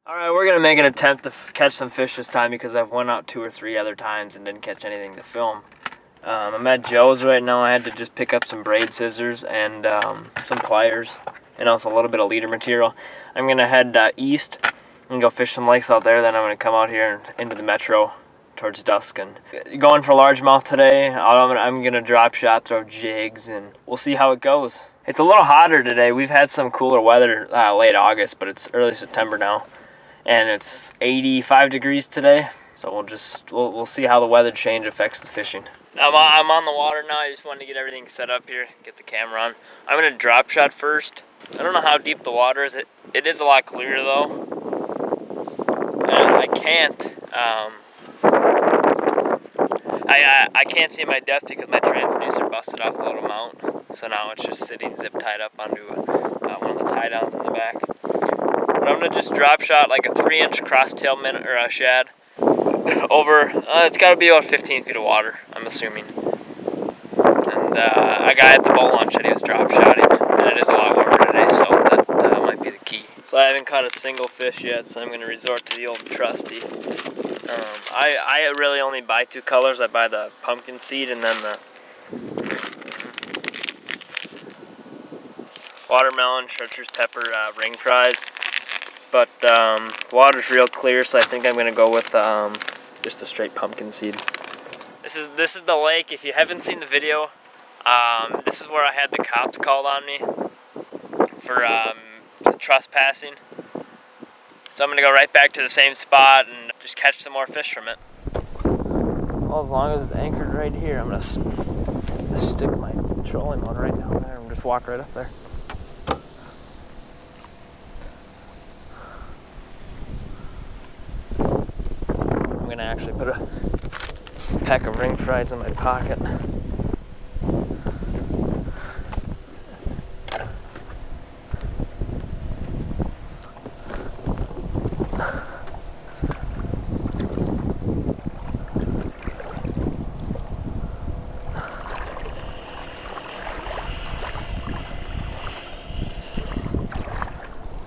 Alright, we're going to make an attempt to catch some fish this time because I've went out 2 or 3 other times and didn't catch anything to film. I'm at Joe's right now. I had to just pick up some braid scissors and some pliers and also a little bit of leader material. I'm going to head east and go fish some lakes out there. Then I'm going to come out here into the metro towards dusk and going for largemouth today. I'm going to drop shot, throw jigs, and we'll see how it goes. It's a little hotter today. We've had some cooler weather late August, but it's early September now. And it's 85 degrees today, so we'll see how the weather change affects the fishing. I'm on the water now. I just wanted to get everything set up here, get the camera on. I'm gonna drop shot first. I don't know how deep the water is. It is a lot clearer though. And I can't see my depth because my transducer busted off the little mount. So now it's just sitting zip tied up onto one of the tie downs in the back. But I'm gonna just drop shot like a 3-inch crosstail minnow or a shad over. It's got to be about 15 feet of water, I'm assuming. And a guy at the boat launch said he was drop shotting, and it is a lot warmer today, so that might be the key. So I haven't caught a single fish yet, so I'm gonna resort to the old trusty. I really only buy 2 colors. I buy the pumpkin seed and then the watermelon, chartreuse pepper ring fries. But water's real clear, so I think I'm gonna go with just a straight pumpkin seed. This is the lake. If you haven't seen the video, this is where I had the cops called on me for trespassing. So I'm gonna go right back to the same spot and just catch some more fish from it. Well, as long as it's anchored right here, I'm gonna stick my trolling motor right down there and just walk right up there. I'm gonna actually put a pack of ring fries in my pocket.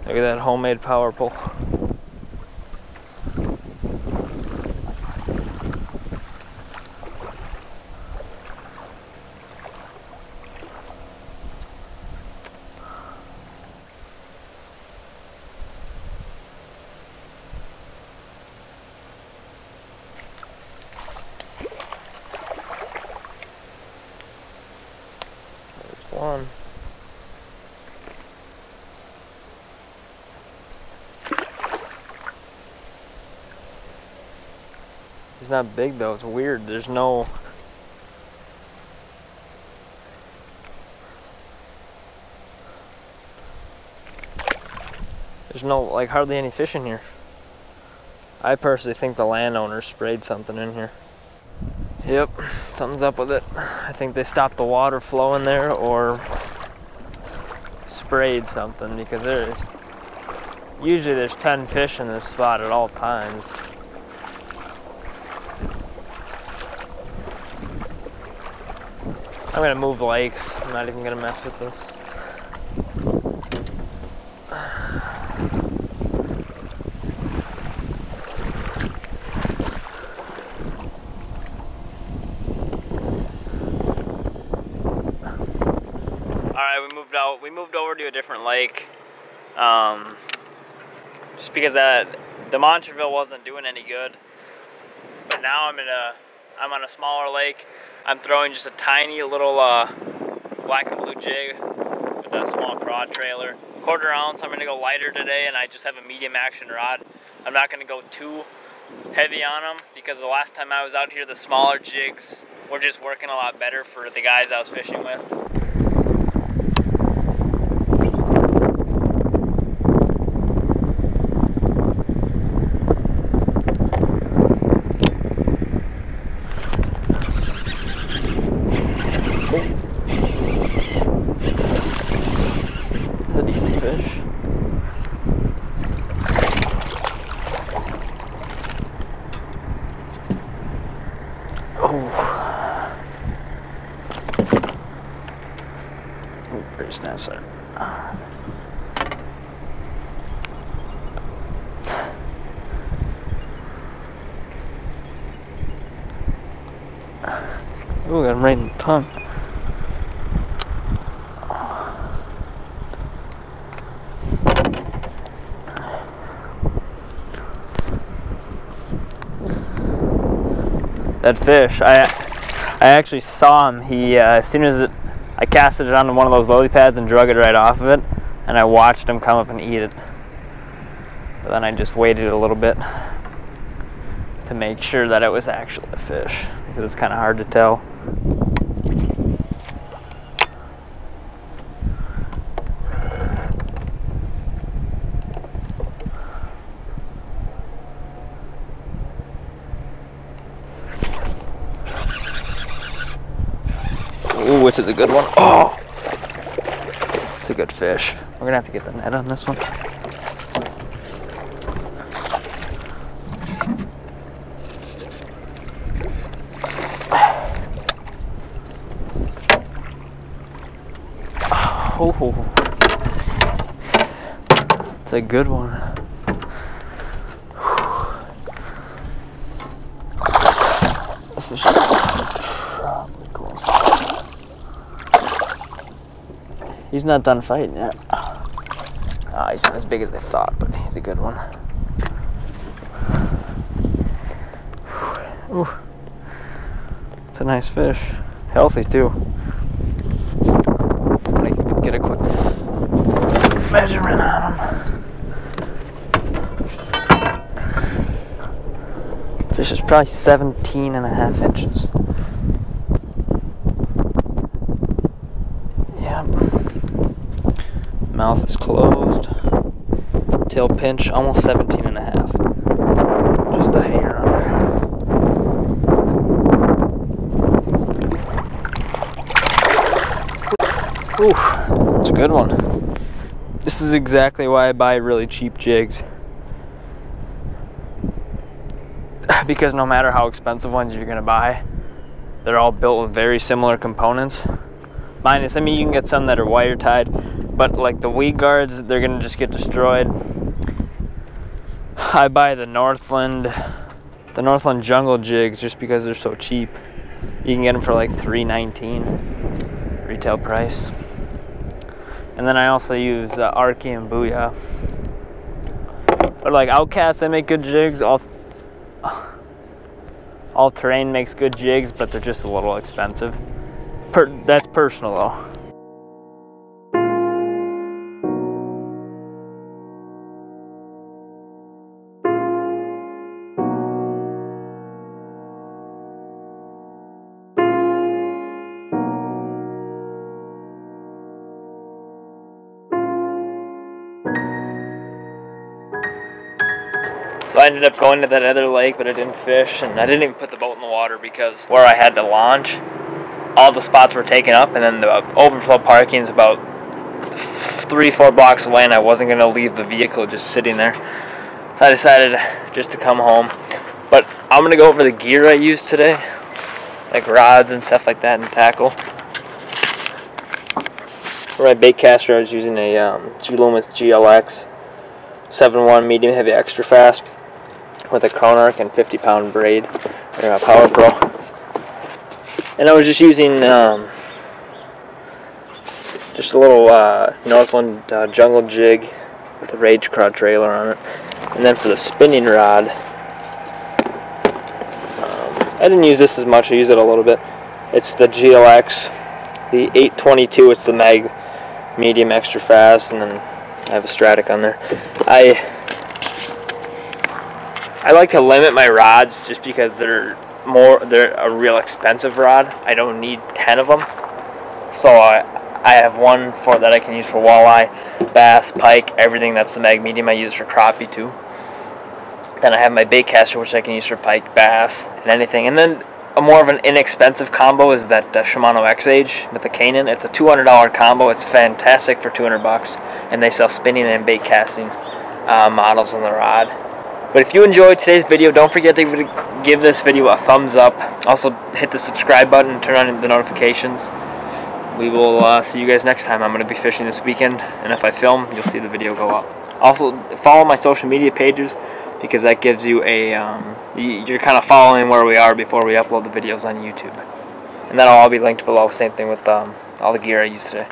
Look at that homemade power pole. There's one. He's not big though, it's weird. There's no like hardly any fish in here. I personally think the landowner sprayed something in here. Yep, something's up with it. I think they stopped the water flow in there or sprayed something because usually there's 10 fish in this spot at all times. I'm gonna move lakes. I'm not even gonna mess with this. Alright, we moved over to a different lake. Just because the Montreville wasn't doing any good. But now I'm on a smaller lake. I'm throwing just a tiny little black and blue jig with a small crawd trailer. 1/4 ounce. I'm gonna go lighter today, and I just have a medium action rod. I'm not gonna go too heavy on them because the last time I was out here, the smaller jigs were just working a lot better for the guys I was fishing with. Fish. Oh. Ooh, got him right in the tongue. That fish, I actually saw him. He as soon as I casted it onto one of those lily pads and drug it right off of it, and I watched him come up and eat it. But then I just waited a little bit to make sure that it was actually a fish, because it's kind of hard to tell. Ooh, this is a good one. Oh! It's a good fish. We're gonna have to get the net on this one. Oh, it's a good one. This fish is probably close. He's not done fighting yet. He's not as big as I thought, but he's a good one. Ooh. It's a nice fish. Healthy too. Get a quick measurement on him. Fish is probably 17.5 inches. Yep. Mouth is closed. Tail pinch almost 17.5. Just a hair under. Ooh, it's a good one. This is exactly why I buy really cheap jigs. Because no matter how expensive ones you're gonna buy, they're all built with very similar components. Minus, I mean, you can get some that are wire tied, but like the weed guards, they're gonna just get destroyed. I buy the Northland Jungle jigs just because they're so cheap. You can get them for like $3.19 retail price. And then I also use Arky and Booyah. But like Outcast, they make good jigs. All Terrain makes good jigs, but they're just a little expensive. That's personal though. So I ended up going to that other lake, but I didn't fish, and I didn't even put the boat in the water because where I had to launch, all the spots were taken up, and then the overflow parking is about 3-4 blocks away, and I wasn't going to leave the vehicle just sitting there. So I decided just to come home. But I'm going to go over the gear I used today, like rods and stuff like that, and tackle. For my bait caster, I was using a G-Loomis GLX 7.1 medium heavy extra fast with a crown arc and 50-pound braid, or a Power Pro. And I was just using just a little Northland jungle jig with a Rage Craw trailer on it. And then for the spinning rod, I didn't use this as much, I used it a little bit. It's the GLX, the 822, it's the mag medium extra fast, and then I have a Stratic on there. I like to limit my rods just because they're a real expensive rod. I don't need 10 of them. So I have one that I can use for walleye, bass, pike, everything. That's the mag medium I use for crappie too. Then I have my bait caster, which I can use for pike, bass, and anything. And then a more of an inexpensive combo is that Shimano X-Age with the Canon. It's a $200 combo. It's fantastic for $200, and they sell spinning and bait casting models on the rod. But if you enjoyed today's video, don't forget to give this video a thumbs up. Also, hit the subscribe button and turn on the notifications. We will see you guys next time. I'm going to be fishing this weekend, and if I film, you'll see the video go up. Also, follow my social media pages, because that gives you a, you're kind of following where we are before we upload the videos on YouTube. And that'll all be linked below. Same thing with all the gear I used today.